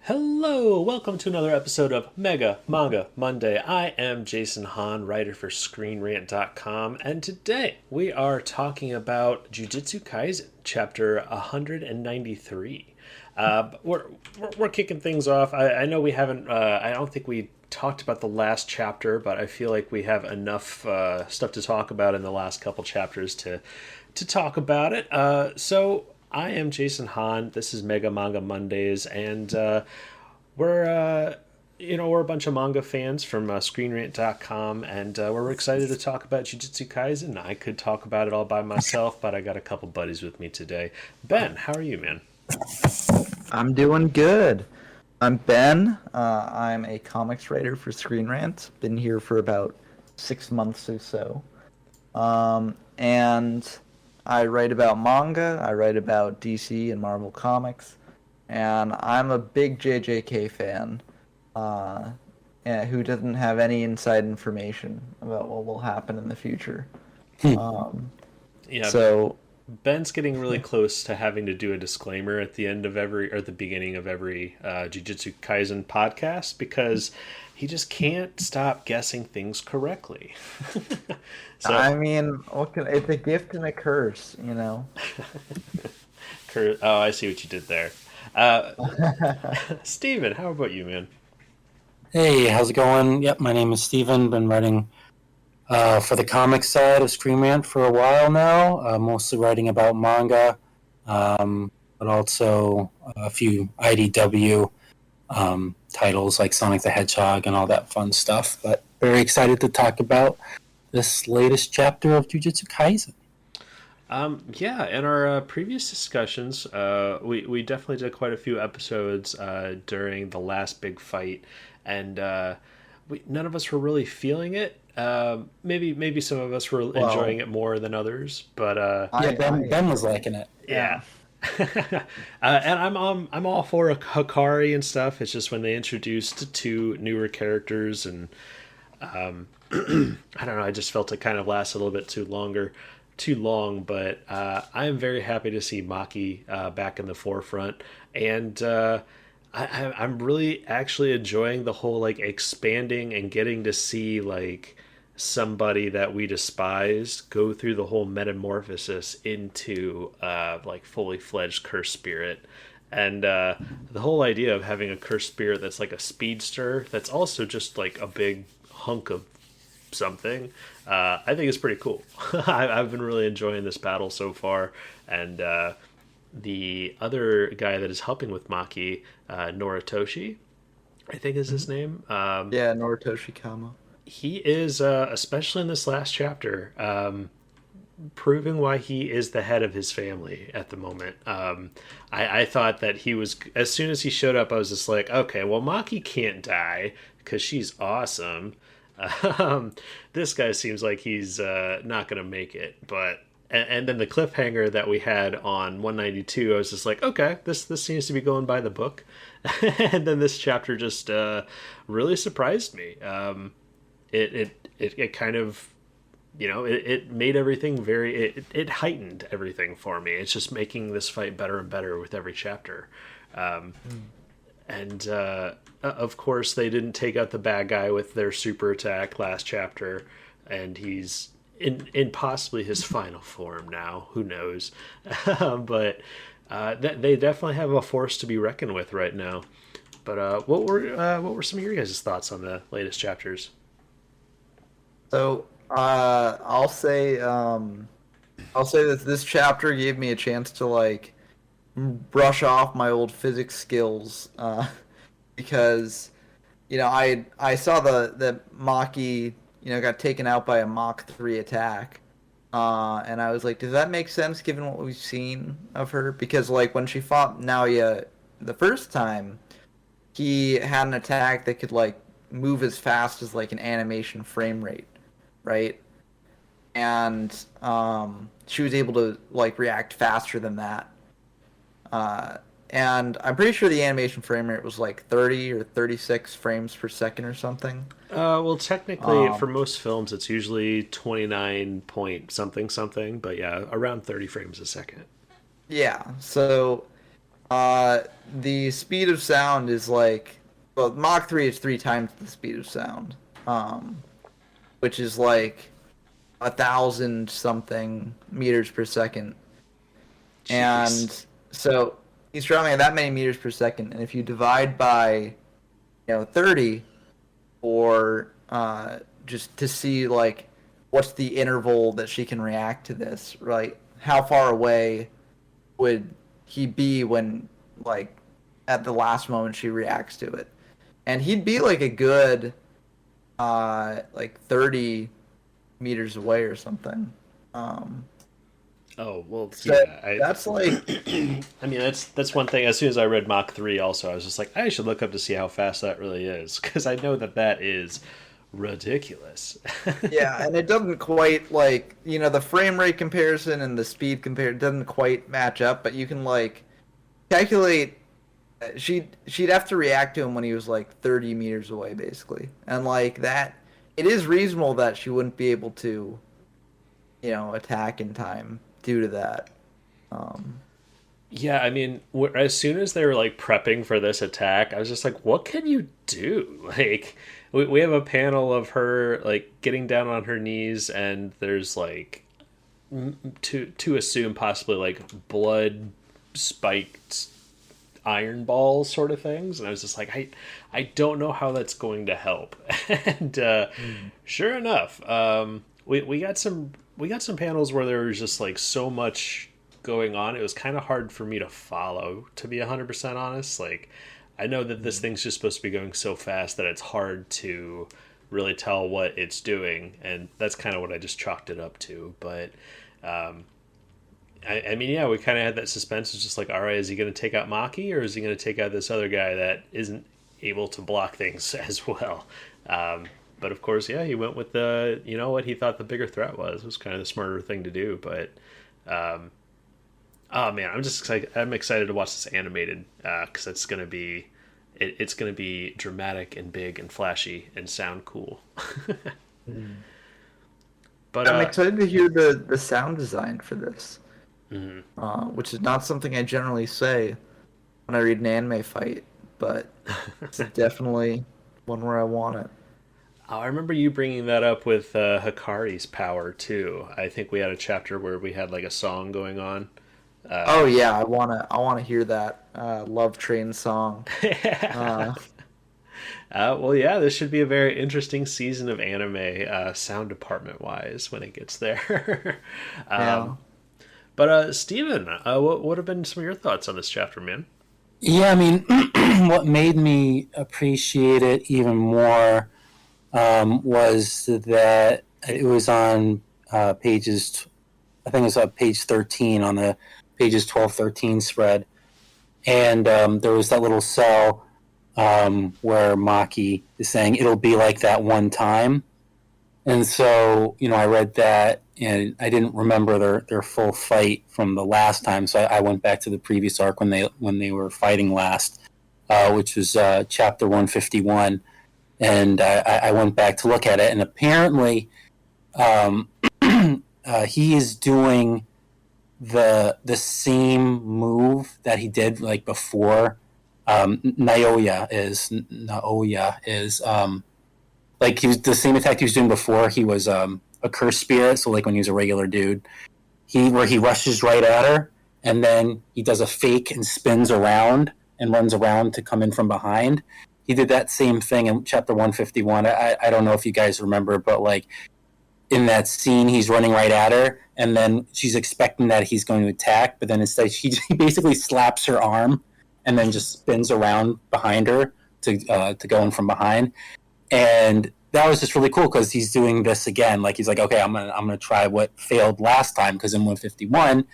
Hello, welcome to another episode of Mega Manga Monday. I am Jason Hahn, writer for ScreenRant.com, and today we are talking about Jujutsu Kaisen, chapter 193. We're kicking things off. I know we haven't. I don't think we talked about the last chapter, but I feel like we have enough stuff to talk about in the last couple chapters to talk about it. So I am Jason Hahn. This is Mega Manga Mondays, and we're a bunch of manga fans from ScreenRant.com, and we're excited to talk about Jujutsu Kaisen. I could talk about it all by myself, but I got a couple buddies with me today. Ben, how are you, man? I'm doing good. I'm Ben. I'm a comics writer for Screen Rant. Been here for about 6 months or so. And I write about manga. I write about DC and Marvel Comics. And I'm a big JJK fan who doesn't have any inside information about what will happen in the future. Yeah. So Ben's getting really close to having to do a disclaimer at the end of the beginning of every Jujutsu Kaisen podcast because he just can't stop guessing things correctly. So, I mean, it's a gift and a curse, you know. Oh, I see what you did there. Steven, how about you, man? Hey, how's it going? Yep, my name is Steven. Been writing for the comic side of Screen Rant for a while now, mostly writing about manga, but also a few IDW titles like Sonic the Hedgehog and all that fun stuff. But very excited to talk about this latest chapter of Jujutsu Kaisen. Yeah, in our previous discussions, we definitely did quite a few episodes during the last big fight, and none of us were really feeling it. Maybe some of us were enjoying it more than others, but Ben was liking it. Yeah. And I'm all for Hikari and stuff. It's just when they introduced two newer characters, and I don't know. I just felt it kind of lasted a little bit too long. But I am very happy to see Maki back in the forefront, and I'm really actually enjoying the whole like expanding and getting to see like somebody that we despised go through the whole metamorphosis into like fully fledged cursed spirit. And the whole idea of having a cursed spirit that's like a speedster that's also just like a big hunk of something, I think is pretty cool. I've been really enjoying this battle so far, and the other guy that is helping with Maki, Noritoshi, I think is his name. Yeah, Noritoshi Kama. He is, especially in this last chapter, proving why he is the head of his family at the moment. I thought that he was, as soon as he showed up, I was just like, okay, well, Maki can't die because she's awesome. This guy seems like he's not going to make it, but and then the cliffhanger that we had on 192, I was just like, okay, this seems to be going by the book. And then this chapter just really surprised me. It kind of, it made everything it heightened everything for me. It's just making this fight better and better with every chapter. And of course, they didn't take out the bad guy with their super attack last chapter, and he's in possibly his final form now. Who knows? But they definitely have a force to be reckoned with right now. But what were some of your guys' thoughts on the latest chapters? So I'll say that this chapter gave me a chance to like brush off my old physics skills because I saw the Maki got taken out by a Mach 3 attack, and I was like, does that make sense given what we've seen of her? Because like when she fought Naoya the first time, he had an attack that could like move as fast as like an animation frame rate, right? And she was able to like react faster than that. And I'm pretty sure the animation frame rate was like 30 or 36 frames per second or something. Well, technically, for most films, it's usually 29 point something, but yeah, around 30 frames a second. Yeah, so The speed of sound is like, well, Mach 3 is 3 times the speed of sound, which is like 1,000 something meters per second. Jeez. And so he's traveling at that many meters per second, and if you divide by, 30, or just to see like what's the interval that she can react to this, right? How far away would he be when, like, at the last moment she reacts to it? And he'd be like a good, like 30 meters away or something. Oh well, So yeah. that's like, I mean, that's one thing. As soon as I read Mach 3, also, I was just like, I should look up to see how fast that really is, because I know that is ridiculous. yeah, and it doesn't quite, like, the frame rate comparison and the speed comparison doesn't quite match up, but you can like calculate. She'd have to react to him when he was like 30 meters away, basically, and like that, it is reasonable that she wouldn't be able to, attack in time due to that. Yeah, I mean, as soon as they were like prepping for this attack, I was just like, what can you do? Like, we have a panel of her like getting down on her knees, and there's like to assume possibly like blood spiked iron balls sort of things, and I was just like, I don't know how that's going to help. And sure enough, we got some panels where there was just like so much going on. It was kind of hard for me to follow, to be 100% honest. Like, I know that this thing's just supposed to be going so fast that it's hard to really tell what it's doing, and that's kind of what I just chalked it up to. But I mean, yeah, we kind of had that suspense. It's just like, all right, is he going to take out Maki, or is he going to take out this other guy that isn't able to block things as well? But of course, yeah, he went with the, what he thought the bigger threat was. It was kind of the smarter thing to do. But, oh man, I'm excited to watch this animated, because it's going to be, it's going to be dramatic and big and flashy and sound cool. But I'm excited to hear the sound design for this. Which is not something I generally say when I read an anime fight, but it's definitely one where I want it. Oh, I remember you bringing that up with Hikari's power too. I think we had a chapter where we had like a song going on. Oh yeah, I wanna hear that Love Train song. Well, yeah, this should be a very interesting season of anime, sound department wise, when it gets there. Yeah. But Steven, what have been some of your thoughts on this chapter, man? Yeah, I mean, what made me appreciate it even more was that it was on pages, I think it was on page 13 on the pages 12, 13 spread. And there was that little cell where Maki is saying, it'll be like that one time. And so, I read that, and I didn't remember their full fight from the last time, so I went back to the previous arc when they were fighting last, which was chapter 151, and I went back to look at it, and apparently he is doing the same move that he did like before. Naoya is like he was the same attack he was doing before. He was a cursed spirit, so like when he was a regular dude, where he rushes right at her, and then he does a fake and spins around and runs around to come in from behind. He did that same thing in chapter 151. I don't know if you guys remember, but like in that scene, he's running right at her, and then she's expecting that he's going to attack, but then instead he basically slaps her arm and then just spins around behind her to go in from behind. And that was just really cool because he's doing this again. Like he's like, okay, I'm gonna try what failed last time, because in 151,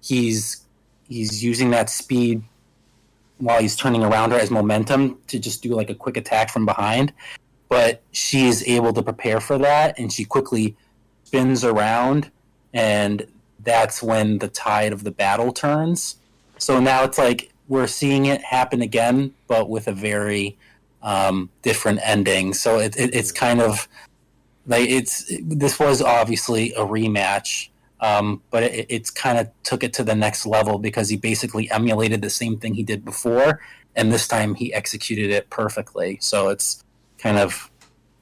he's using that speed while he's turning around her as momentum to just do like a quick attack from behind. But she is able to prepare for that, and she quickly spins around, and that's when the tide of the battle turns. So now it's like we're seeing it happen again, but with a very different ending. So it's kind of like this was obviously a rematch, But it's kind of took it to the next level because he basically emulated the same thing he did before, and this time he executed it perfectly. So it's kind of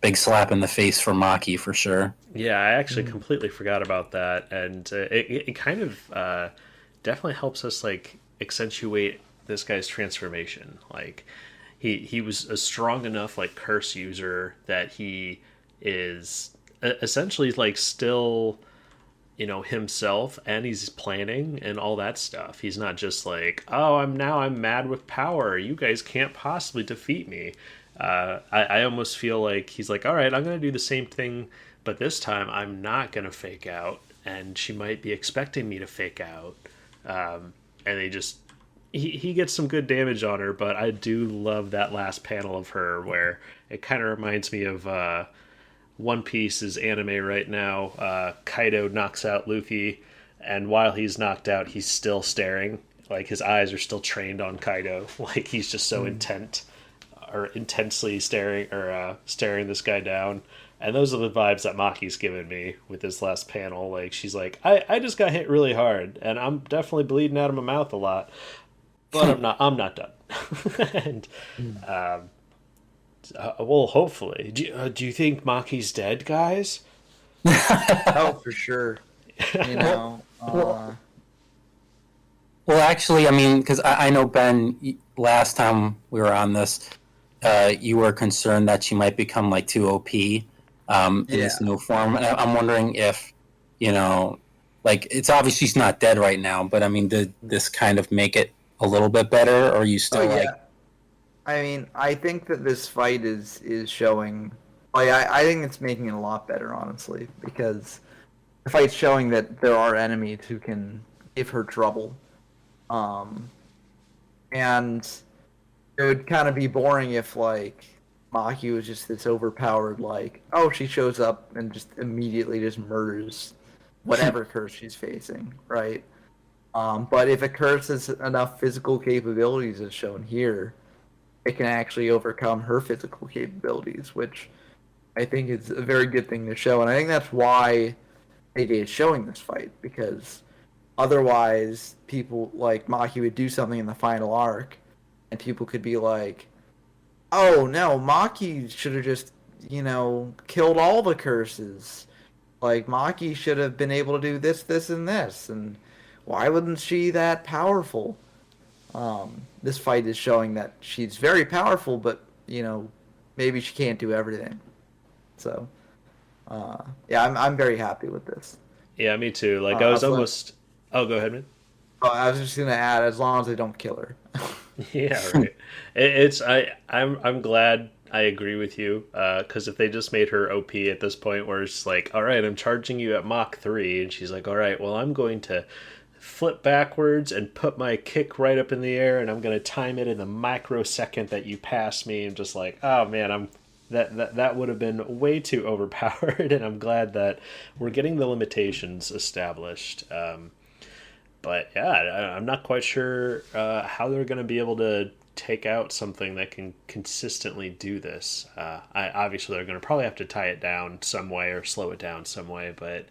big slap in the face for Maki for sure. Yeah, I actually completely forgot about that, and it kind of definitely helps us like accentuate this guy's transformation. Like he was a strong enough like curse user that he is essentially like still himself, and he's planning and all that stuff. He's not just like, oh, I'm mad with power, you guys can't possibly defeat me. I almost feel like he's like, all right, I'm gonna do the same thing, but this time I'm not gonna fake out, and she might be expecting me to fake out. And they just he gets some good damage on her, but I do love that last panel of her where it kind of reminds me of One Piece's anime right now. Kaido knocks out Luffy, and while he's knocked out, he's still staring. Like his eyes are still trained on Kaido. Like he's just so intensely staring this guy down. And those are the vibes that Maki's given me with this last panel. Like she's like, I just got hit really hard, and I'm definitely bleeding out of my mouth a lot, but I'm not done. And well, hopefully. Do you think Maki's dead, guys? Oh, for sure. Well, actually, I mean, because I know, Ben, last time we were on this, you were concerned that she might become like too OP in this new form. And I'm wondering if, like, it's obvious she's not dead right now, but I mean, did this kind of make it a little bit better, or are you still like... I mean, I think that this fight is showing... Like, I think it's making it a lot better, honestly, because the fight's showing that there are enemies who can give her trouble. And it would kind of be boring if, like, Maki was just this overpowered, like, oh, she shows up and just immediately just murders whatever curse she's facing, right? But if a curse has enough physical capabilities as shown here, it can actually overcome her physical capabilities, which I think is a very good thing to show. And I think that's why AD is showing this fight, because otherwise people like Maki would do something in the final arc, and people could be like, oh no, Maki should have just, killed all the curses. Like, Maki should have been able to do this, this, and this, and why wasn't she that powerful? This fight is showing that she's very powerful, but, maybe she can't do everything. So, yeah, I'm very happy with this. Yeah, me too. Like, I was almost... Oh, go ahead, man. Oh, I was just going to add, as long as they don't kill her. Yeah, right. I'm glad I agree with you, because if they just made her OP at this point where it's like, all right, I'm charging you at Mach 3, and she's like, all right, well, I'm going to flip backwards and put my kick right up in the air, and I'm going to time it in the microsecond that you pass me, and just like, oh man, that would have been way too overpowered, and I'm glad that we're getting the limitations established. But yeah, I'm not quite sure how they're going to be able to take out something that can consistently do this. Obviously, they're going to probably have to tie it down some way or slow it down some way. But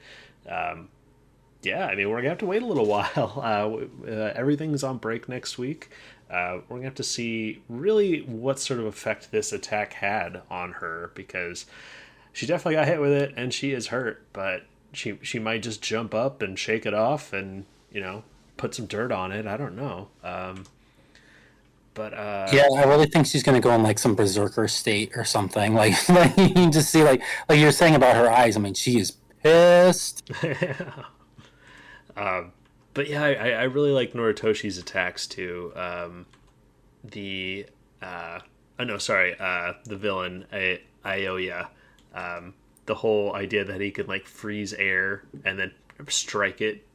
yeah, I mean, we're going to have to wait a little while. Everything's on break next week. We're going to have to see really what sort of effect this attack had on her, because she definitely got hit with it and she is hurt. But she might just jump up and shake it off and put some dirt on it. I don't know. But yeah, I really think she's gonna go in like some berserker state or something. Like you can just see like you're saying about her eyes. I mean, she is pissed. But yeah, I really like Noritoshi's attacks too. The villain Aoya. The whole idea that he could like freeze air and then strike it.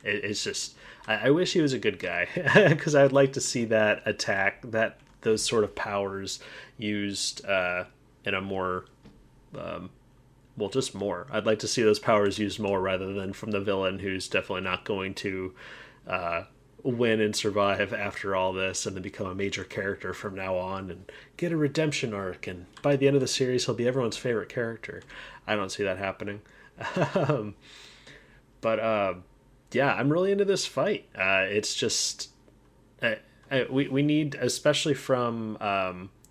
It's just, I wish he was a good guy, because I'd like to see that attack, those sort of powers used in a more, just more. I'd like to see those powers used more rather than from the villain, who's definitely not going to win and survive after all this and then become a major character from now on and get a redemption arc. And by the end of the series, he'll be everyone's favorite character. I don't see that happening. But yeah, I'm really into this fight. It's just we need, especially from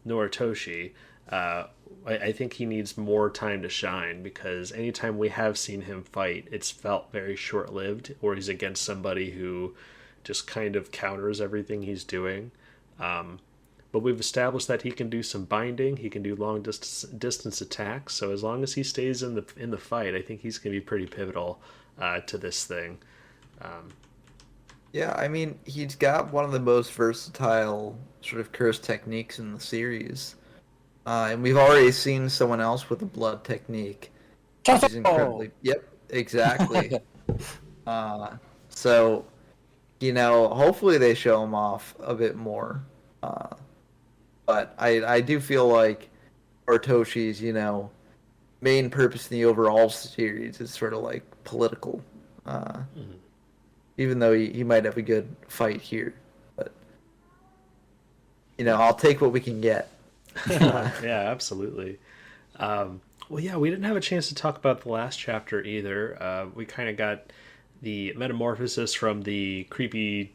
Noritoshi. I think he needs more time to shine, because anytime we have seen him fight, it's felt very short lived, or he's against somebody who just kind of counters everything he's doing. But we've established that he can do some binding, he can do long distance attacks. So as long as he stays in the fight, I think he's going to be pretty pivotal to this thing. Yeah, I mean, he's got one of the most versatile sort of curse techniques in the series. And we've already seen someone else with a blood technique. Which is incredibly... Yep, exactly. So, hopefully they show him off a bit more. But I do feel like Norotoshi's, main purpose in the overall series is sort of like political. Even though he might have a good fight here. But, I'll take what we can get. Yeah, absolutely. Well, yeah, we didn't have a chance to talk about the last chapter either. We kind of got the metamorphosis from the creepy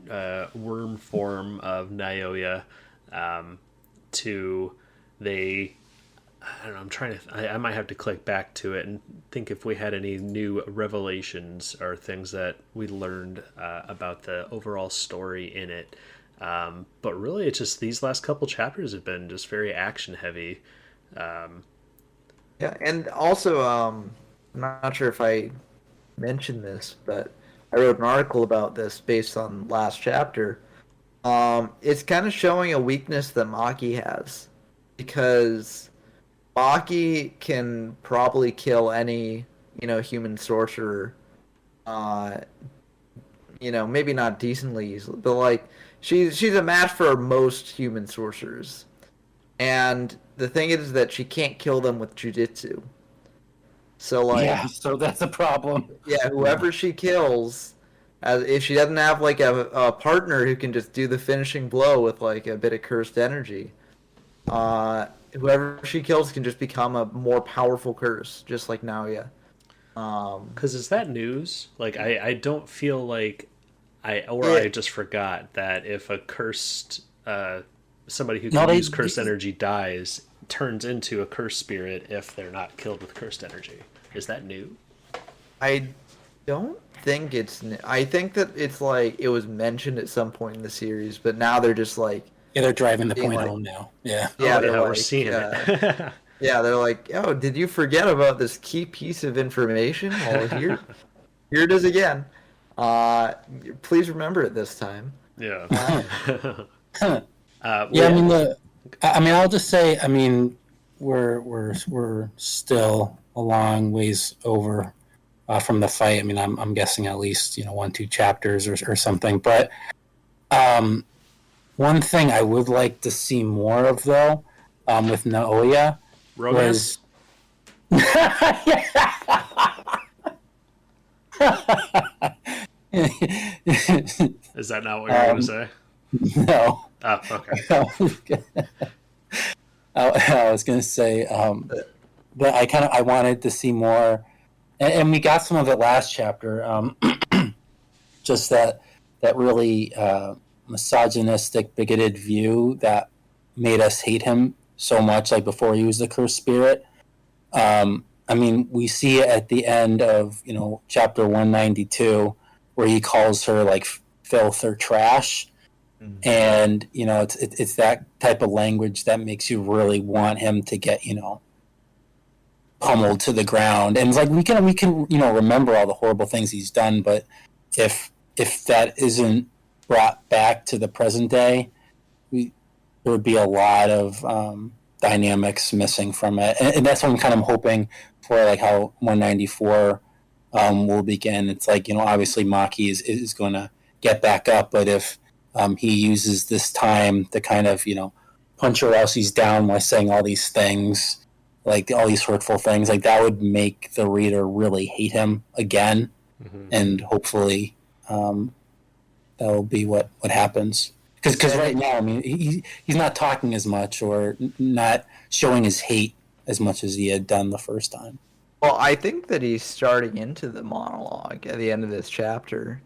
worm form of Naoya to I don't know, I'm trying to... I might have to click back to it and think if we had any new revelations or things that we learned about the overall story in it. But really, it's just these last couple chapters have been just very action heavy. Yeah, and also, I'm not sure if I mentioned this, but I wrote an article about this based on last chapter. It's kind of showing a weakness that Maki has, because Maki can probably kill any, human sorcerer. Maybe not decently easily, but like she's a match for most human sorcerers. And the thing is that she can't kill them with jujutsu. So so that's a problem. Yeah, whoever she kills, if she doesn't have like a partner who can just do the finishing blow with like a bit of cursed energy, whoever she kills can just become a more powerful curse, just like Naoya. Because is that news? Like, I don't feel like I just forgot that if a cursed somebody who can use cursed energy dies, turns into a cursed spirit if they're not killed with cursed energy. Is that new? I don't think it's new. I think that it's like it was mentioned at some point in the series, but now they're just like... Yeah, they're driving the point home now. Yeah. Yeah, we're seeing it. Yeah, they're like, oh, did you forget about this key piece of information? Well, here it is again. Please remember it this time. Yeah. I'll just say, we're still a long ways over from the fight. I'm guessing at least 1-2 chapters or something. But one thing I would like to see more of, though, with Naoya romance. Was Is that not what you're going to say? No. Oh, okay. I was going to say, but I wanted to see more, and we got some of it last chapter. Just that really misogynistic, bigoted view that made us hate him so much, like before he was the cursed spirit. We see it at the end of chapter 192, where he calls her like filth or trash. Mm-hmm. And it's that type of language that makes you really want him to get pummeled to the ground. And it's like we can remember all the horrible things he's done, but if that isn't brought back to the present day, there would be a lot of dynamics missing from it, and that's what I'm kind of hoping for, like how 194 will begin. It's like obviously Maki is going to get back up, but if he uses this time to kind of punch Arosi's down by saying all these things, like all these hurtful things, like that would make the reader really hate him again. Mm-hmm. And hopefully that will be what happens. Because right now, he's not talking as much or not showing his hate as much as he had done the first time. Well, I think that he's starting into the monologue at the end of this chapter,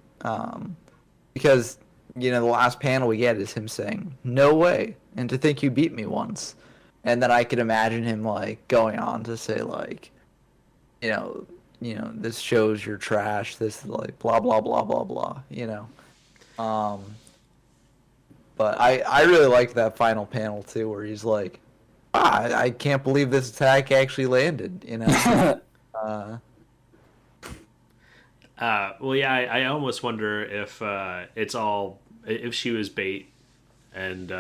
because the last panel we get is him saying, "No way," and to think you beat me once, and then I could imagine him like going on to say like, this shows you're trash. This is like blah blah blah blah blah. But I really liked that final panel too, where he's like, I can't believe this attack actually landed. Well, yeah, I almost wonder if if she was bait, and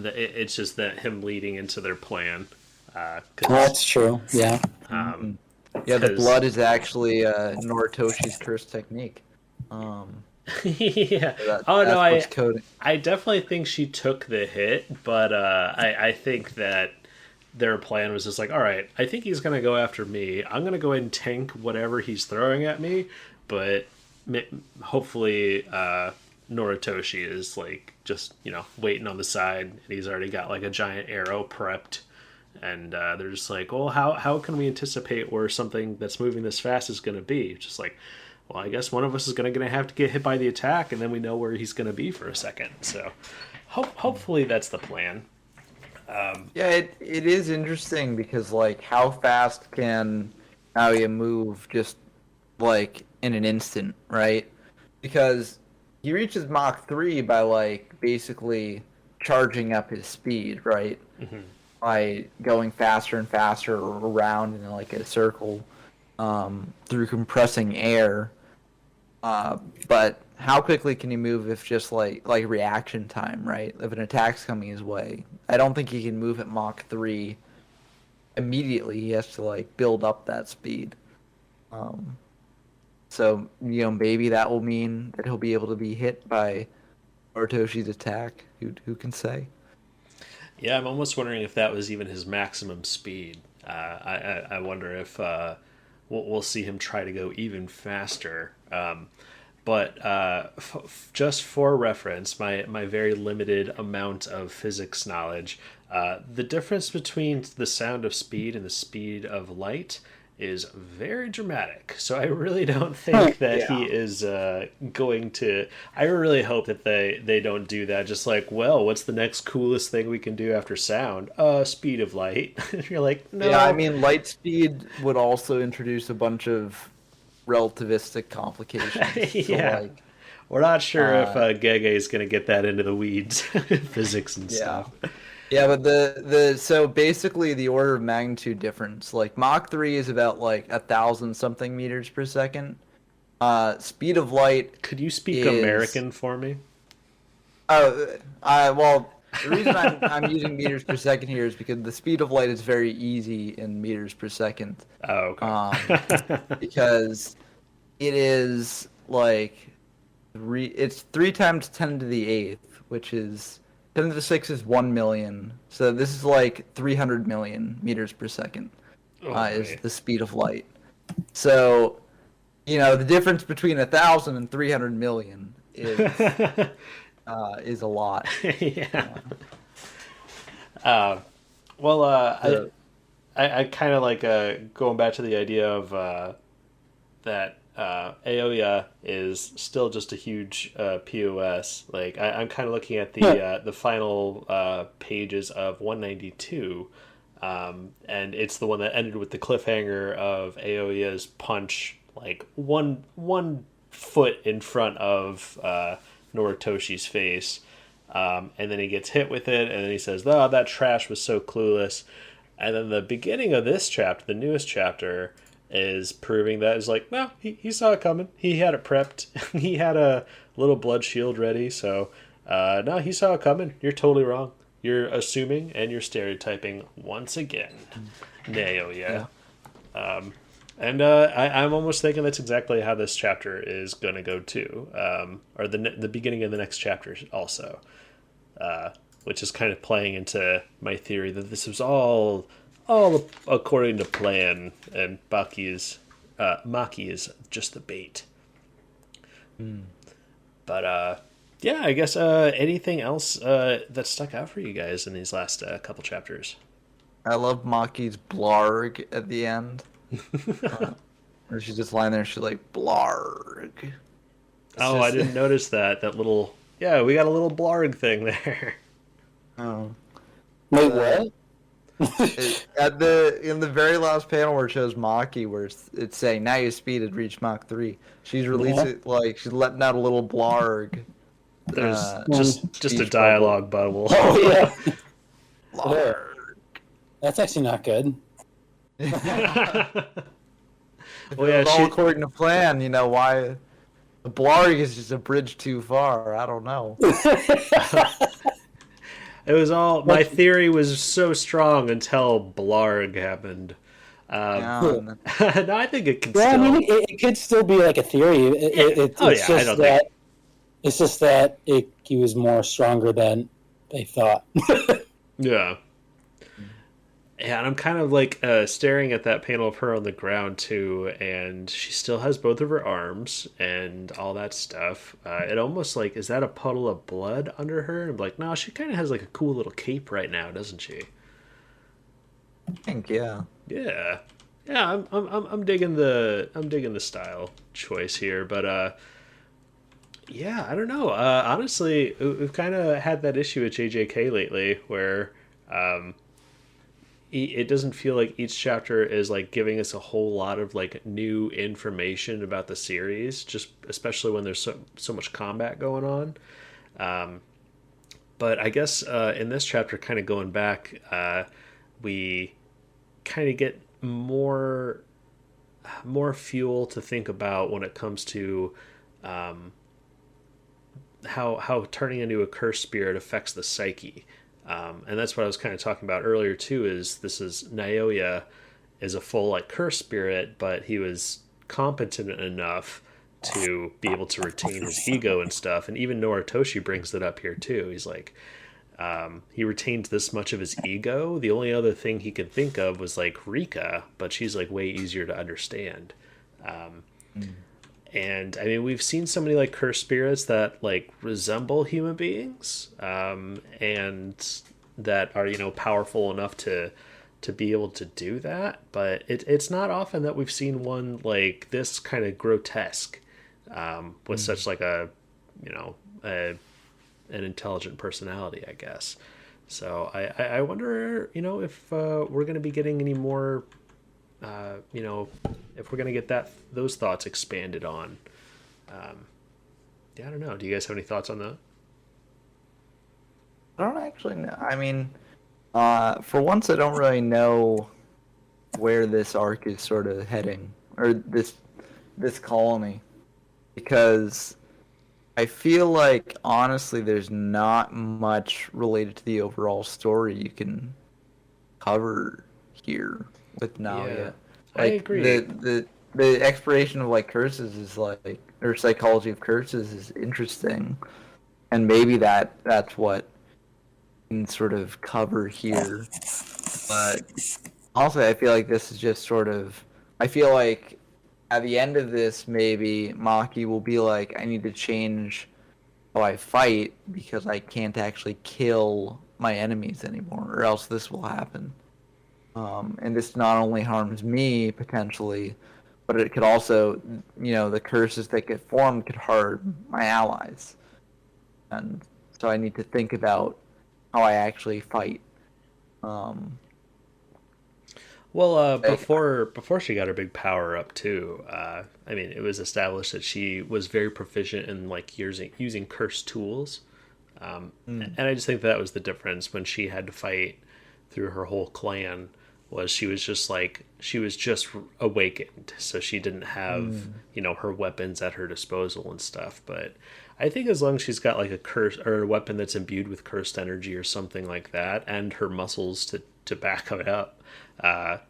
it's just that him leading into their plan. That's true. Yeah. Yeah, the blood is actually Noritoshi's cursed technique. Yeah. I definitely think she took the hit, but I think that their plan was just like, all right, I think he's going to go after me. I'm going to go ahead and tank whatever he's throwing at me, but hopefully Noritoshi is like just, waiting on the side, and he's already got like a giant arrow prepped. And they're just like, well, how can we anticipate where something that's moving this fast is going to be? Just like, well, I guess one of us is going to have to get hit by the attack, and then we know where he's going to be for a second. So hopefully that's the plan. Yeah, it is interesting because, like, how fast can Aoya move just, like, in an instant, right? Because he reaches Mach 3 by, like, basically charging up his speed, right? Mm-hmm. By going faster and faster around in, like, a circle through compressing air. But how quickly can he move if just like reaction time, right? If an attack's coming his way, I don't think he can move at Mach 3 immediately. He has to like build up that speed. So maybe that will mean that he'll be able to be hit by Orotoshi's attack. Who can say? Yeah, I'm almost wondering if that was even his maximum speed. I wonder if we'll see him try to go even faster. But just for reference, my very limited amount of physics knowledge, the difference between the sound of speed and the speed of light is very dramatic. So I really don't think that he is going to... I really hope that they don't do that. Just like, well, what's the next coolest thing we can do after sound? Speed of light. You're like, no. Yeah, I mean, light speed would also introduce a bunch of relativistic complications. Yeah. So, we're not sure if Gege is going to get that into the weeds, physics and stuff. Yeah, but so basically the order of magnitude difference, like Mach 3 is about like 1,000 something meters per second. Speed of light. Could you speak American for me? Well, the reason I'm using meters per second here is because the speed of light is very easy in meters per second. Oh, okay. Because it is like it's 3 times 10 to the 8th, which is 10 to the 6 is 1 million. So this is like 300 million meters per second is the speed of light. So, the difference between 1,000 and 300 million is a lot. Yeah. I kind of like going back to the idea of that Aoya is still just a huge POS. Like I'm kind of looking at the final pages of 192, and it's the one that ended with the cliffhanger of Aoya's punch, like one foot in front of Noritoshi's face, and then he gets hit with it, and then he says, "Oh, that trash was so clueless." And then the beginning of this chapter, the newest chapter, is proving that it's like, no, he saw it coming. He had it prepped. He had a little blood shield ready. So, no, he saw it coming. You're totally wrong. You're assuming and you're stereotyping once again. Naoya. Yeah. And I'm almost thinking that's exactly how this chapter is going to go too. Or the beginning of the next chapter also. Which is kind of playing into my theory that this was all according to plan, and Maki is just the bait. But yeah, I guess anything else that stuck out for you guys in these last couple chapters? I love Maki's blarg at the end. Or she's just lying there and she's like, blarg. Oh, I didn't notice that. That little... Yeah, we got a little blarg thing there. Oh. Wait, what? In the very last panel where it shows Maki, where it's saying now your speed has reached Mach 3, she's releasing she's letting out a little blarg. There's just a dialogue bubble. Oh yeah. Blarg. That's actually not good. Well, yeah, all according to plan, why the blarg is just a bridge too far. I don't know. It was all... My theory was so strong until blarg happened. No, I think it can still... I mean, it could still be like a theory. It's just that he was more stronger than they thought. Yeah. Yeah, and I'm kind of like staring at that panel of her on the ground too, and she still has both of her arms and all that stuff. It almost like, is that a puddle of blood under her? And I'm like, no, she kind of has like a cool little cape right now, doesn't she? I think, yeah. Yeah, yeah. I'm digging the style choice here, but yeah, I don't know. Honestly, we've kind of had that issue with JJK lately, where it doesn't feel like each chapter is like giving us a whole lot of like new information about the series, just especially when there's so much combat going on. But I guess in this chapter, kind of going back, we kind of get more fuel to think about when it comes to how turning into a cursed spirit affects the psyche. And that's what I was kind of talking about earlier too, is Naoya is a full like curse spirit, but he was competent enough to be able to retain his ego and stuff. And even Noritoshi brings it up here too. He's like, he retained this much of his ego. The only other thing he could think of was like Rika, but she's like way easier to understand. And I mean, we've seen so many like cursed spirits that like resemble human beings, and that are, powerful enough to be able to do that. But it's not often that we've seen one like this kind of grotesque, with such like an intelligent personality, I guess. So I wonder, if we're going to be getting any more, if we're going to get those thoughts expanded on. Yeah, I don't know. Do you guys have any thoughts on that? I don't actually know. I mean, for once, I don't really know where this arc is sort of heading, or this colony, because I feel like, honestly, there's not much related to the overall story you can cover here with Naoya. Yeah, like, I agree. The exploration of like curses is like, or psychology of curses is interesting, and maybe that's what we can sort of cover here. But also, I feel like this is just sort of, I feel like at the end of this, maybe Maki will be like, I need to change how I fight because I can't actually kill my enemies anymore, or else this will happen. And this not only harms me potentially, but it could also, the curses that get formed could harm my allies. And so I need to think about how I actually fight. Well, before she got her big power up too, I mean, it was established that she was very proficient in like using cursed tools, and I just think that was the difference when she had to fight through her whole clan. Was she was just awakened, so she didn't have her weapons at her disposal and stuff. But I think as long as she's got like a curse or a weapon that's imbued with cursed energy or something like that, and her muscles to back it up, I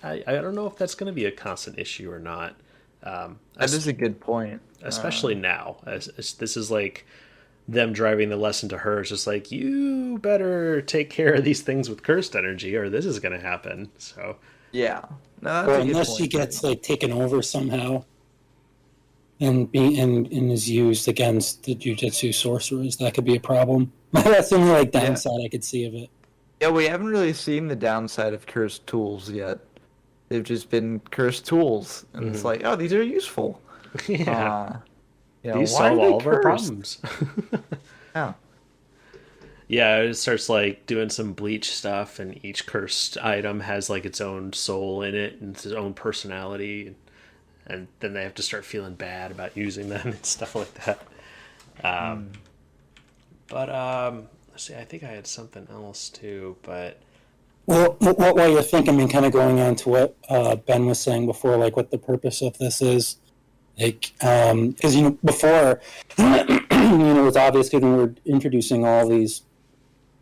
don't know if that's going to be a constant issue or not. That is a good point, especially now. As this is like them driving the lesson to her. It's just like, you better take care of these things with cursed energy, or this is going to happen. So yeah, no, unless she gets like taken over somehow, and is used against the Jujutsu sorcerers, that could be a problem. That's the only like downside I could see of it. Yeah, we haven't really seen the downside of cursed tools yet. They've just been cursed tools, and it's like, oh, these are useful. Yeah. why These solve are they all of our cursed? problems. Yeah. Yeah, it starts like doing some bleach stuff, and each cursed item has like its own soul in it and its own personality, and then they have to start feeling bad about using them and stuff like that. But let's see, I think I had something else too, but Well, while you're thinking, I mean, kind of going on to what Ben was saying before, like what the purpose of this is, like, because before, it's obvious when we're introducing all these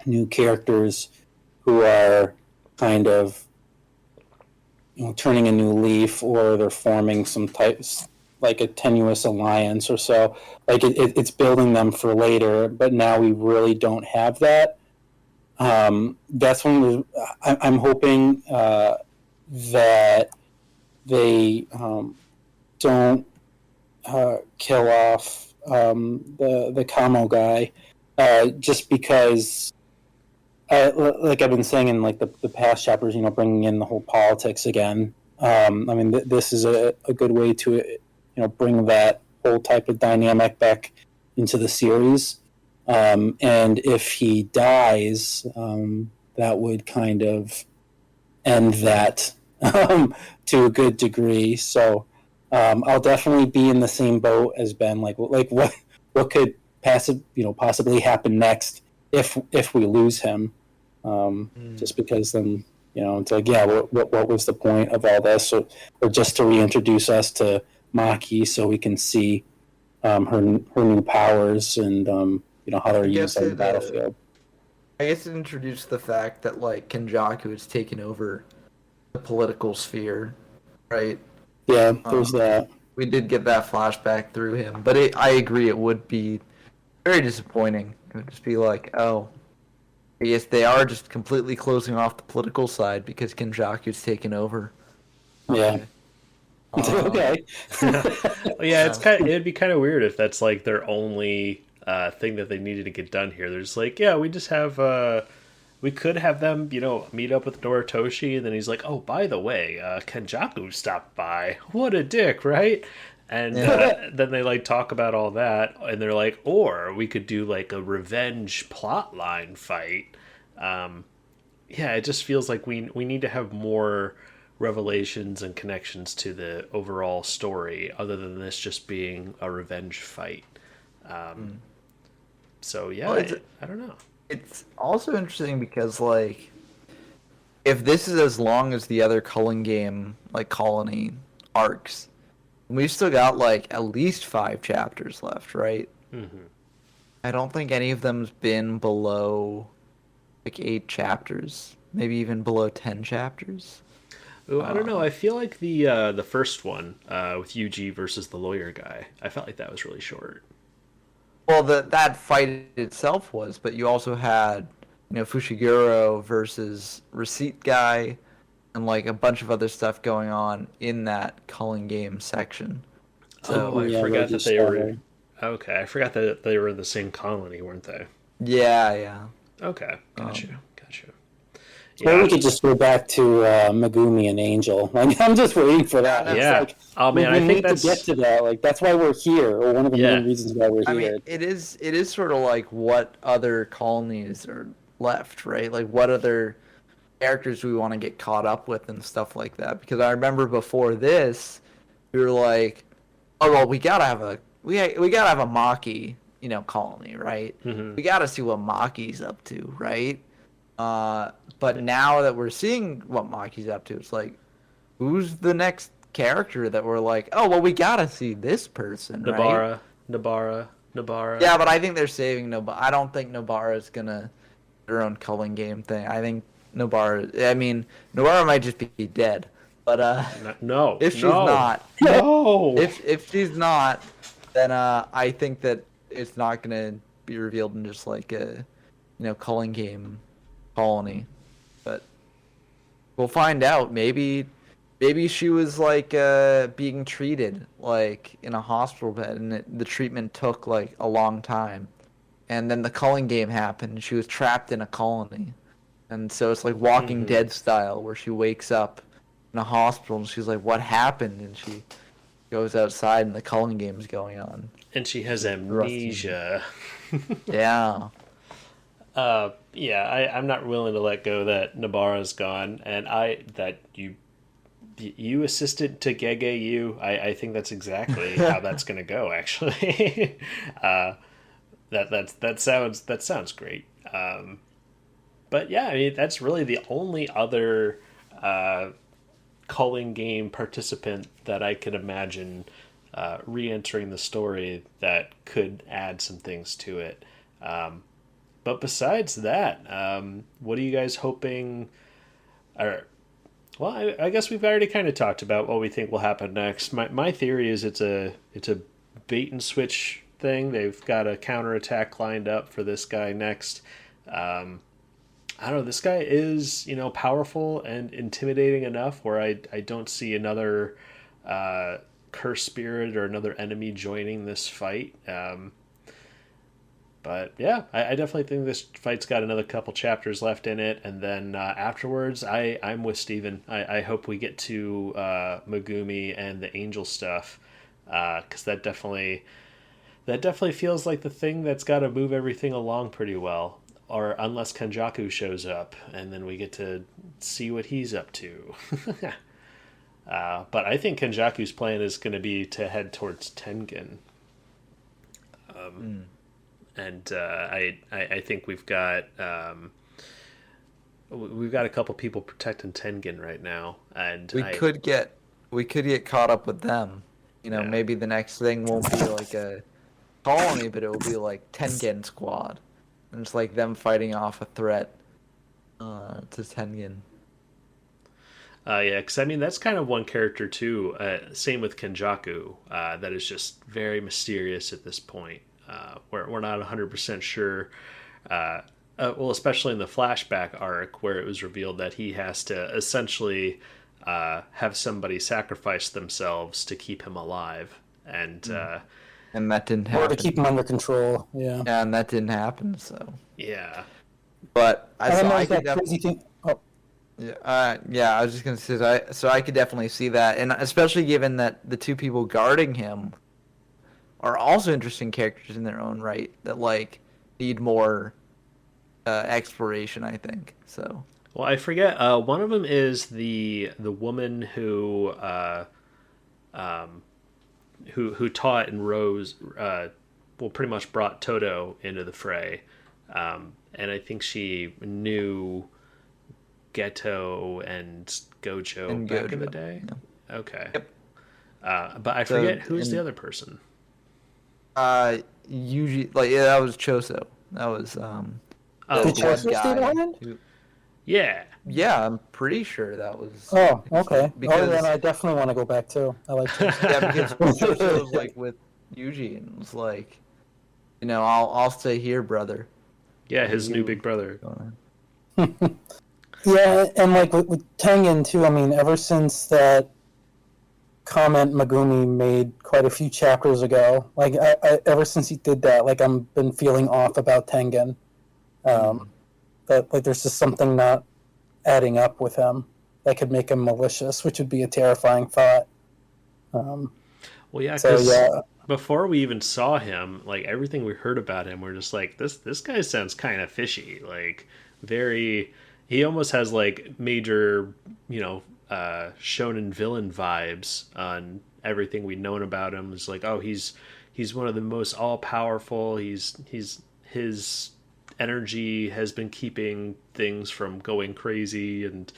new characters who are kind of, turning a new leaf, or they're forming some types like a tenuous alliance or so. Like it's building them for later, but now we really don't have that. That's when I'm hoping that they don't kill off the Kamo guy, just because, like I've been saying in like the past chapters, bringing in the whole politics again. I mean, this is a good way to bring that whole type of dynamic back into the series. And if he dies, that would kind of end that to a good degree. So I'll definitely be in the same boat as Ben. Like what could possibly happen next if we lose him? Just because then it's like, yeah, what was the point of all this? Or just to reintroduce us to Maki so we can see her new powers and how they're used on the battlefield. I guess it introduced the fact that like Kenjaku has taken over the political sphere, right? Yeah, there's that. We did get that flashback through him, but I agree it would be very disappointing. It would just be like, oh, I guess they are just completely closing off the political side because Kenjaku's taken over. Yeah. Okay. Yeah, it'd be kind of weird if that's like their only thing that they needed to get done here. They're just like, yeah, we just have we could have them, meet up with Noritoshi, and then he's like, oh, by the way, Kenjaku stopped by. What a dick, right? And then they like talk about all that, and they're like, or we could do like a revenge plotline fight. Yeah, it just feels like we need to have more revelations and connections to the overall story, other than this just being a revenge fight. So yeah, Well, I don't know. It's also interesting because like, if this is as long as the other Culling game like colony arcs, we've still got like at least 5 chapters left, right? Mm-hmm. I don't think any of them's been below like 8 chapters, maybe even below 10 chapters. Ooh, I don't know. I feel like the first one with Yuji versus the lawyer guy, I felt like that was really short. Well, that fight itself was, but you also had, Fushiguro versus Receipt Guy, and like a bunch of other stuff going on in that Culling game section. So I forgot that they were. Okay, I forgot that they were in the same colony, weren't they? yeah. Okay, gotcha. Or we could just go back to Megumi and Angel. Like, I'm just waiting for that. Yeah. Like, oh man, we I think need that's to get to that. Like, that's why we're here, or one of the main reasons why we're here. I mean, it is sort of like what other colonies are left, right? Like what other characters we want to get caught up with and stuff like that. Because I remember before this, we were like, oh well, we gotta have a Maki, colony, right? Mm-hmm. We gotta see what Maki's up to, right? But now that we're seeing what Maki's up to, it's like, who's the next character that we're like, oh, well, we gotta see this person, right? Nobara. Yeah, but I think they're saving Nobara. I don't think Nobara's gonna do her own Culling game thing. I think Nobara might just be dead. But no, if she's not, no, if she's not, then I think that it's not gonna be revealed in just like a, Culling game colony. But we'll find out. Maybe she was like being treated like in a hospital bed, and the treatment took like a long time, and then the Culling game happened, and she was trapped in a colony, and so it's like Walking Dead style, where she wakes up in a hospital, and she's like, "What happened?" And she goes outside, and the culling game's going on. And she has amnesia. Yeah. Yeah, I'm not willing to let go that Nabara's gone, and that you assisted to Gege you. I think that's exactly how that's gonna go. Actually, that sounds great. But yeah, I mean that's really the only other culling game participant that I could imagine re-entering the story that could add some things to it. But besides that, what are you guys hoping? Well, I guess we've already kind of talked about what we think will happen next. My theory is it's a bait and switch thing. They've got a counterattack lined up for this guy next. I don't know. This guy is, powerful and intimidating enough where I don't see another curse spirit or another enemy joining this fight. But yeah, I definitely think this fight's got another couple chapters left in it, and then afterwards, I'm with Steven. I hope we get to Megumi and the angel stuff, because that definitely feels like the thing that's got to move everything along pretty well. Or unless Kenjaku shows up, and then we get to see what he's up to. But I think Kenjaku's plan is going to be to head towards Tengen. And I think we've got a couple people protecting Tengen right now, and we could get caught up with them. Maybe the next thing won't be like a colony, but it will be like Tengen Squad, and it's like them fighting off a threat to Tengen. Yeah, because I mean that's kind of one character too. Same with Kenjaku, that is just very mysterious at this point. We're not 100% sure. Well, especially in the flashback arc where it was revealed that he has to essentially have somebody sacrifice themselves to keep him alive, and that didn't happen. Or to keep him under control. Yeah. Yeah, and that didn't happen. So. Yeah. But I don't know if that crazy thing. Oh. Yeah, I was just gonna say so I could definitely see that, and especially given that the two people guarding him are also interesting characters in their own right that need more exploration, I think. So. Well, I forget. One of them is the woman who taught and rose. Pretty much brought Toto into the fray, and I think she knew Geto and Gojo back in the day. Yeah. Okay. Yep. But I forget who's the other person. Usually, that was Choso. That was Did Choso stay behind? Yeah. Yeah, I'm pretty sure that was. Oh, okay. Then I definitely want to go back too. I like Choso. Yeah, because Choso was with Yuji and was like, I'll stay here, brother. Yeah, his new big brother. Yeah, and with Tengen too. I mean, ever since that comment Megumi made quite a few chapters ago, I ever since he did that, I've been feeling off about Tengen. That there's just something not adding up with him that could make him malicious, which would be a terrifying thought. Well, yeah, because before we even saw him, everything we heard about him, we're just like, this guy sounds kind of fishy. He almost has major, shonen villain vibes on everything we've known about him. It's he's one of the most all powerful. His energy has been keeping things from going crazy, and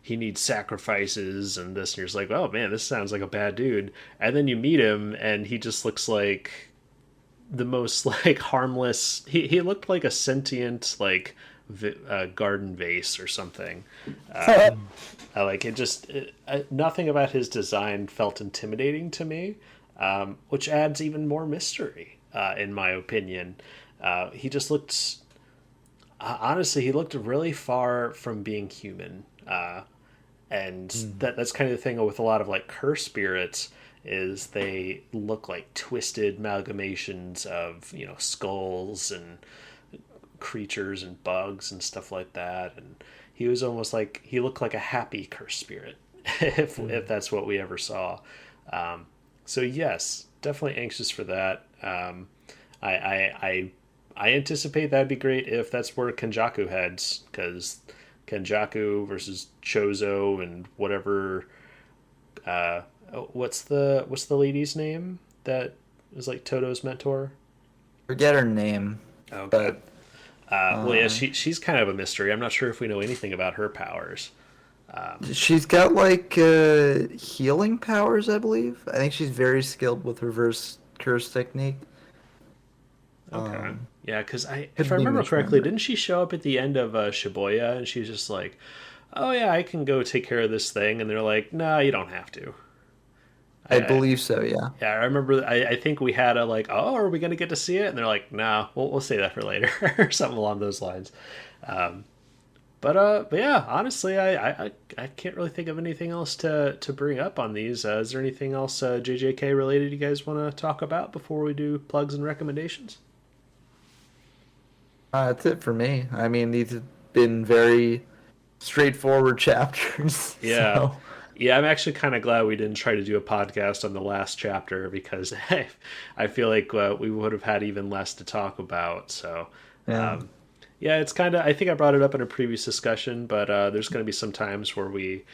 he needs sacrifices and this. And you're just like, oh man, this sounds like a bad dude. And then you meet him, and he just looks like the most harmless. He looked like a sentient garden vase or something. Nothing about his design felt intimidating to me, which adds even more mystery, in my opinion. He just looked, honestly, he looked really far from being human, and that's kind of the thing with a lot of curse spirits is they look like twisted amalgamations of skulls and creatures and bugs and stuff like that, and he was almost he looked like a happy curse spirit, if that's what we ever saw. So yes, definitely anxious for that. I anticipate that'd be great if that's where Kenjaku heads, because Kenjaku versus Chozo and whatever. What's the lady's name that is like Toto's mentor? Forget her name. Okay. But well, yeah, she's kind of a mystery. I'm not sure if we know anything about her powers. she's got like healing powers, I believe. I think she's very skilled with reverse curse technique. Okay. Yeah, because if I couldn't remember even correctly, remember. didn't she show up at the end of Shibuya and she's just like, "Oh yeah, I can go take care of this thing," and they're like, "No, you don't have to." I believe so, yeah. Yeah, I remember. I think we had a like, "Oh, are we gonna get to see it?" And they're like, "No, we'll say that for later," or something along those lines. Um, but yeah, honestly, I can't really think of anything else to bring up on these. Is there anything else JJK related you guys want to talk about before we do plugs and recommendations? That's it for me. I mean, these have been very straightforward chapters. Yeah. So, Yeah, I'm actually kind of glad we didn't try to do a podcast on the last chapter because I feel like we would have had even less to talk about. So, yeah. yeah, it's kind of, I think I brought it up in a previous discussion, but there's going to be some times where we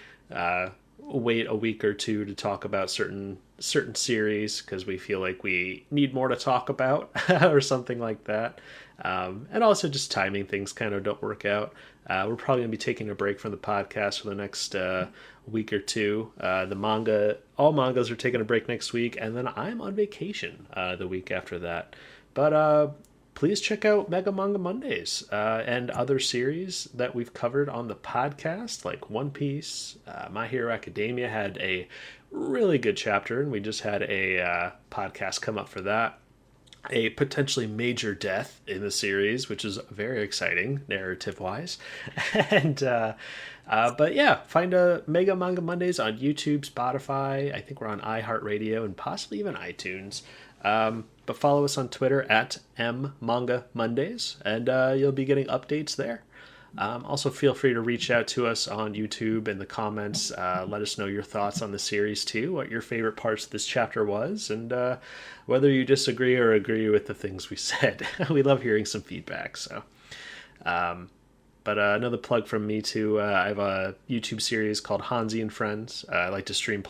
wait a week or two to talk about certain series because we feel like we need more to talk about or something like that. And also just timing things kind of don't work out. We're probably going to be taking a break from the podcast for the next week or two. All mangas are taking a break next week, and then I'm on vacation the week after that. But please check out Mega Manga Mondays and other series that we've covered on the podcast, like One Piece. My Hero Academia had a really good chapter, and we just had a podcast come up for that. A potentially major death in the series, which is very exciting narrative wise. And but yeah, find a Mega Manga Mondays on YouTube, Spotify. I think we're on iHeartRadio and possibly even iTunes. But follow us on Twitter at @MMangaMondays, and you'll be getting updates there. Also, feel free to reach out to us on YouTube in the comments. Let us know your thoughts on the series too, what your favorite parts of this chapter was, and whether you disagree or agree with the things we said. We love hearing some feedback. So, but another plug from me too. I have a YouTube series called Honzy and Friends. I like to stream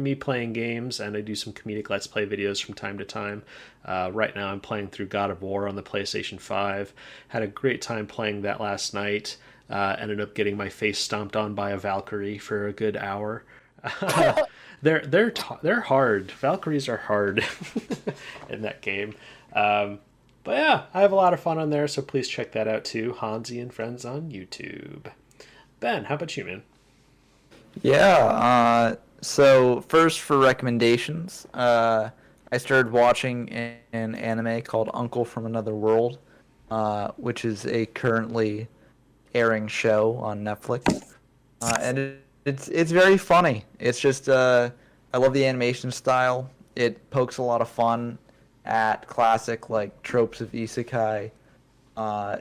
me playing games, and I do some comedic Let's Play videos from time to time. Right now, I'm playing through God of War on the PlayStation 5. Had a great time playing that last night. Ended up getting my face stomped on by a Valkyrie for a good hour. They're hard. Valkyries are hard in that game. But yeah, I have a lot of fun on there, so please check that out too. Honzy and Friends on YouTube. Ben, how about you, man? Yeah, so first for recommendations, I started watching an anime called Uncle from Another World, which is a currently airing show on Netflix. And it's very funny. It's just I love the animation style. It pokes a lot of fun at classic like tropes of isekai.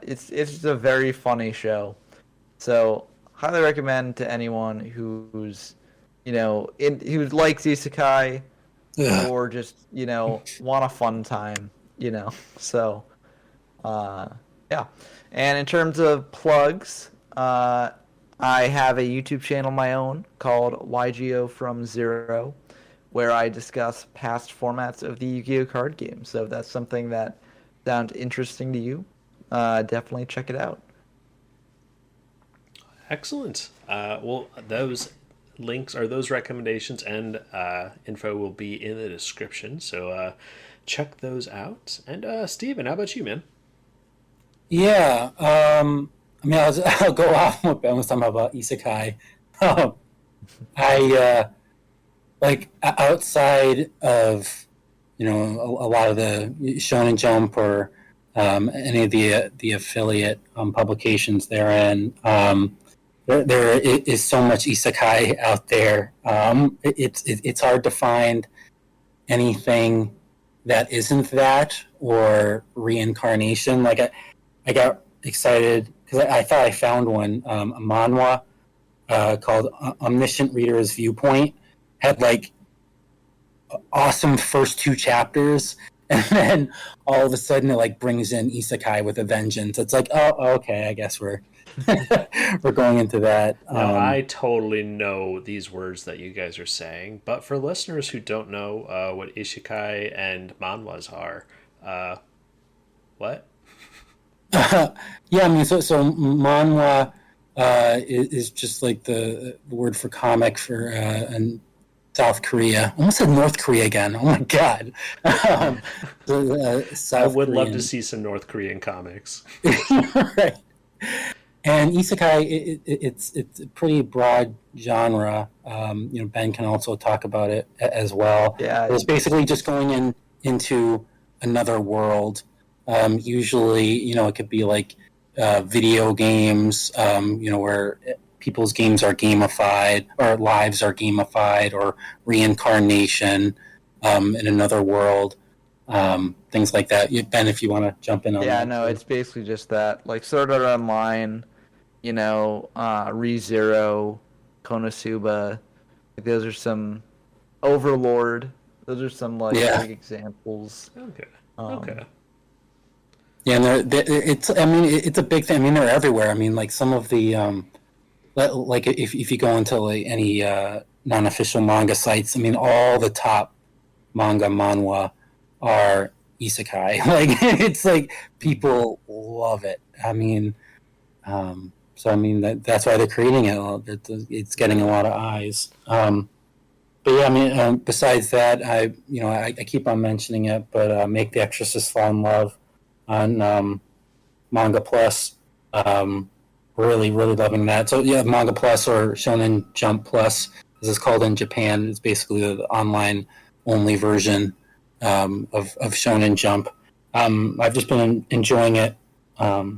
It's just a very funny show. So highly recommend to anyone who's who likes isekai or just want a fun time. So yeah. And in terms of plugs, I have a YouTube channel of my own called YGO from Zero, where I discuss past formats of the Yu-Gi-Oh card game. So if that's something that sounds interesting to you, definitely check it out. Excellent. Well, those links or those recommendations and info will be in the description. So check those out. And Steven, how about you, man? Yeah, I mean, I'll go off what Ben was talking about isekai. I like outside of a lot of the Shonen Jump or any of the affiliate publications therein. There is so much isekai out there. It's hard to find anything that isn't that or reincarnation. Like I got excited because I thought I found one, a manhwa called Omniscient Reader's Viewpoint. Had like awesome first two chapters, and then all of a sudden it like brings in isekai with a vengeance. It's like, oh, okay, I guess we're we're going into that. Now, I totally know these words that you guys are saying, but for listeners who don't know what isekai and manhwas are, what? Yeah, I mean, so manhwa is just like the word for comic for South Korea. I almost said North Korea again. Oh my god! I would love to see some North Korean comics. Right. And isekai, it's a pretty broad genre. Ben can also talk about it as well. Yeah, it's basically just going into another world. Usually, it could be like video games, where people's games are gamified, or lives are gamified, or reincarnation in another world. Things like that. Ben, if you want to jump in on that. Yeah, no, it's basically just that. Like Sword Art Online, ReZero, Konosuba. Those are some Overlord. Those are some big examples. Okay. Yeah, and it's a big thing. I mean, they're everywhere. I mean, like some of the like if you go into like any non-official manga sites, I mean, all the top manga manhwa are isekai. Like it's like people love it. I mean, so I mean that's why they're creating it. It's getting a lot of eyes. But yeah, I mean, besides that, I keep on mentioning it, but Make the Exorcist Fall in Love on Manga Plus. Really, really loving that. So yeah, Manga Plus or Shonen Jump Plus, as it's called in Japan, is basically the online only version of Shonen Jump. I've just been enjoying it a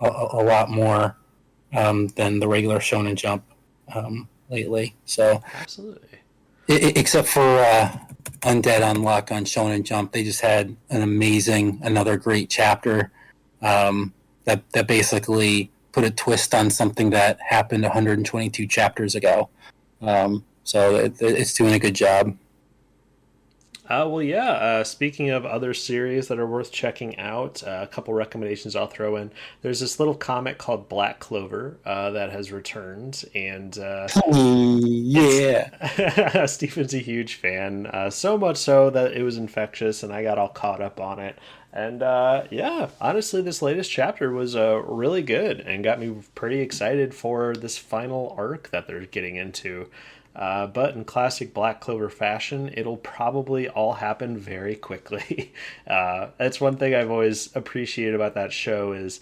lot more than the regular Shonen Jump lately. So absolutely. Except for Undead Unluck on Shonen Jump, they just had another great chapter that basically put a twist on something that happened 122 chapters ago. So it's doing a good job. Speaking of other series that are worth checking out, a couple recommendations I'll throw in. There's this little comic called Black Clover that has returned, and Stephen's a huge fan, so much so that it was infectious, and I got all caught up on it. And honestly, this latest chapter was really good and got me pretty excited for this final arc that they're getting into. But in classic Black Clover fashion, it'll probably all happen very quickly. That's one thing I've always appreciated about that show is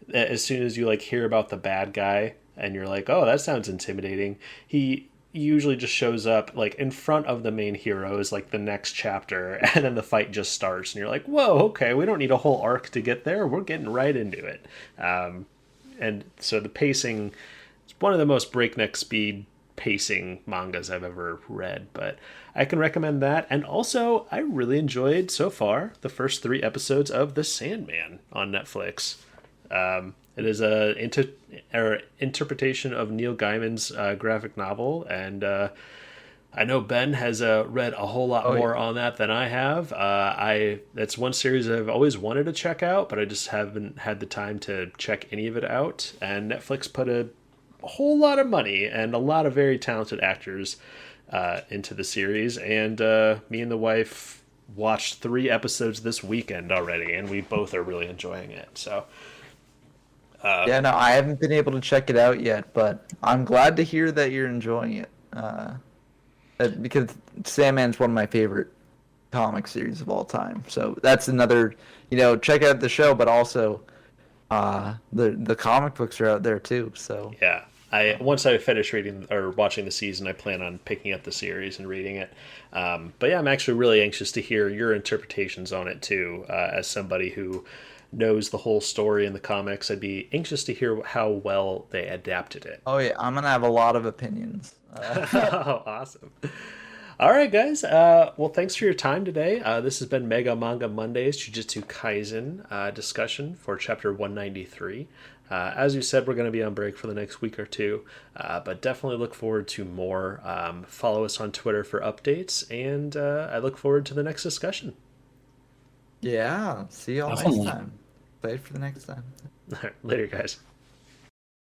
that as soon as you hear about the bad guy and you're like, oh, that sounds intimidating, he usually just shows up in front of the main hero is the next chapter, and then the fight just starts and you're like, whoa, okay, we don't need a whole arc to get there, we're getting right into it. And so the pacing is one of the most breakneck speed pacing mangas I've ever read, but I can recommend that. And also I really enjoyed so far the first 3 episodes of The Sandman on Netflix. It is a interpretation of Neil Gaiman's graphic novel, and I know Ben has read a whole lot more on that than I have. That's one series I've always wanted to check out, but I just haven't had the time to check any of it out. And Netflix put a whole lot of money and a lot of very talented actors into the series, and me and the wife watched 3 episodes this weekend already, and we both are really enjoying it. So I haven't been able to check it out yet, but I'm glad to hear that you're enjoying it, because Sandman's one of my favorite comic series of all time. So that's another, check out the show, but also the comic books are out there too. So yeah, once I finish reading or watching the season, I plan on picking up the series and reading it. But yeah, I'm actually really anxious to hear your interpretations on it too. As somebody who knows the whole story in the comics, I'd be anxious to hear how well they adapted it. Oh yeah, I'm gonna have a lot of opinions. Oh, awesome. All right, guys. Well, thanks for your time today. This has been Mega Manga Mondays Jujutsu Kaisen discussion for chapter 193. As you said, we're going to be on break for the next week or two, but definitely look forward to more. Follow us on Twitter for updates, and I look forward to the next discussion. Yeah. See y'all Definitely. next time. Wait for the next time. Later, guys.